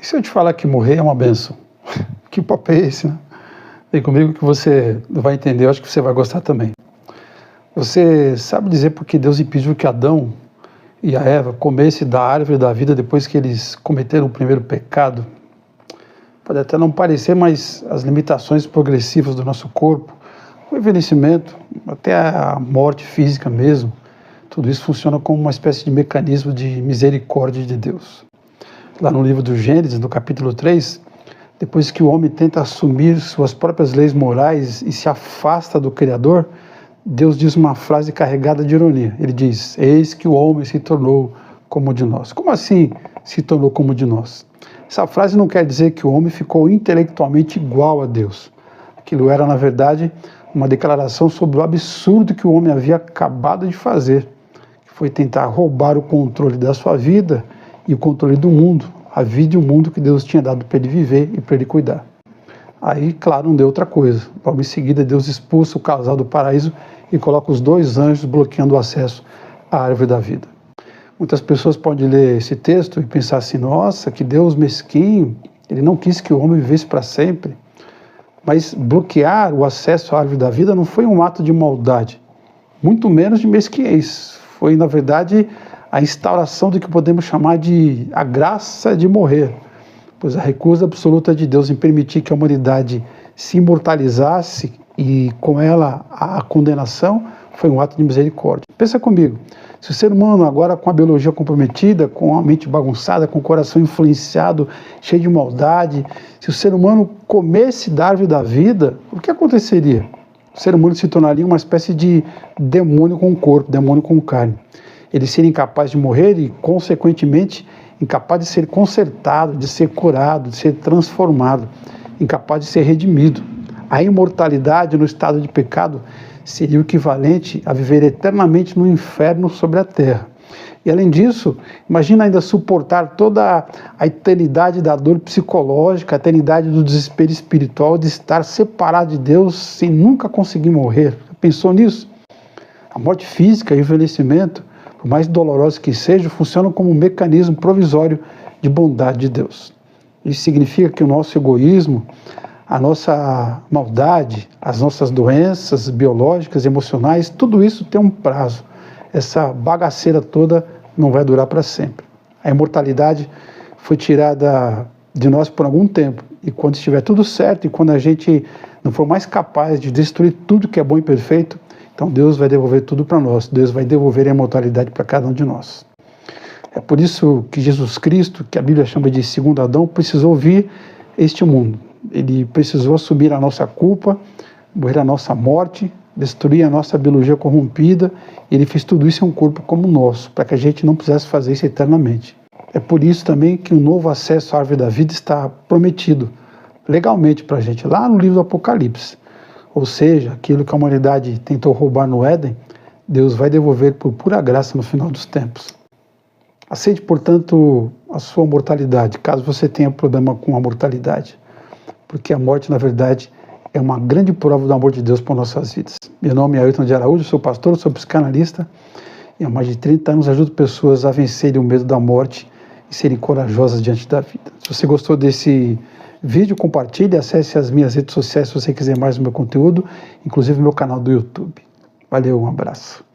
E se eu te falar que morrer é uma bênção? Que papo é esse, né? Vem comigo que você vai entender, eu acho que você vai gostar também. Você sabe dizer por que Deus impediu que Adão e a Eva comessem da árvore da vida depois que eles cometeram o primeiro pecado? Pode até não parecer, mas as limitações progressivas do nosso corpo, o envelhecimento, até a morte física mesmo, tudo isso funciona como uma espécie de mecanismo de misericórdia de Deus. Lá no livro do Gênesis, no capítulo 3, depois que o homem tenta assumir suas próprias leis morais e se afasta do Criador, Deus diz uma frase carregada de ironia. Ele diz: eis que o homem se tornou como de nós. Como assim se tornou como de nós? Essa frase não quer dizer que o homem ficou intelectualmente igual a Deus. Aquilo era, na verdade, uma declaração sobre o absurdo que o homem havia acabado de fazer, que foi tentar roubar o controle da sua vida e o controle do mundo, a vida e o mundo que Deus tinha dado para ele viver e para ele cuidar. Aí, claro, não deu outra coisa. Logo em seguida, Deus expulsa o casal do paraíso e coloca os dois anjos bloqueando o acesso à árvore da vida. Muitas pessoas podem ler esse texto e pensar assim: nossa, que Deus mesquinho, ele não quis que o homem vivesse para sempre. Mas bloquear o acesso à árvore da vida não foi um ato de maldade, muito menos de mesquinhez. Foi, na verdade, a instauração do que podemos chamar de a graça de morrer, pois a recusa absoluta de Deus em permitir que a humanidade se imortalizasse e com ela a condenação foi um ato de misericórdia. Pensa comigo, se o ser humano agora com a biologia comprometida, com a mente bagunçada, com o coração influenciado, cheio de maldade, se o ser humano comesse da árvore da vida, o que aconteceria? O ser humano se tornaria uma espécie de demônio com corpo, demônio com carne. Ele seria incapaz de morrer e, consequentemente, incapaz de ser consertado, de ser curado, de ser transformado, incapaz de ser redimido. A imortalidade no estado de pecado seria o equivalente a viver eternamente no inferno sobre a terra. E além disso, imagina ainda suportar toda a eternidade da dor psicológica, a eternidade do desespero espiritual de estar separado de Deus sem nunca conseguir morrer. Pensou nisso? A morte física e o envelhecimento, por mais dolorosos que sejam, funcionam como um mecanismo provisório de bondade de Deus. Isso significa que o nosso egoísmo, a nossa maldade, as nossas doenças biológicas, emocionais, tudo isso tem um prazo. Essa bagaceira toda não vai durar para sempre. A imortalidade foi tirada de nós por algum tempo, e quando estiver tudo certo e quando a gente não for mais capaz de destruir tudo que é bom e perfeito, então Deus vai devolver tudo para nós. Deus vai devolver a imortalidade para cada um de nós. É por isso que Jesus Cristo, que a Bíblia chama de segundo Adão, precisou vir este mundo. Ele precisou assumir a nossa culpa, morrer a nossa morte, destruir a nossa biologia corrompida. Ele fez tudo isso em um corpo como o nosso, para que a gente não precisasse fazer isso eternamente. É por isso também que o novo acesso à árvore da vida está prometido legalmente para a gente, lá no livro do Apocalipse. Ou seja, aquilo que a humanidade tentou roubar no Éden, Deus vai devolver por pura graça no final dos tempos. Aceite, portanto, a sua mortalidade, caso você tenha problema com a mortalidade. Porque a morte, na verdade, é uma grande prova do amor de Deus por nossas vidas. Meu nome é Ailton de Araújo, sou pastor, sou psicanalista, e há mais de 30 anos ajudo pessoas a vencerem o medo da morte e serem corajosas diante da vida. Se você gostou desse vídeo, compartilhe, acesse as minhas redes sociais se você quiser mais do meu conteúdo, inclusive o meu canal do YouTube. Valeu, um abraço.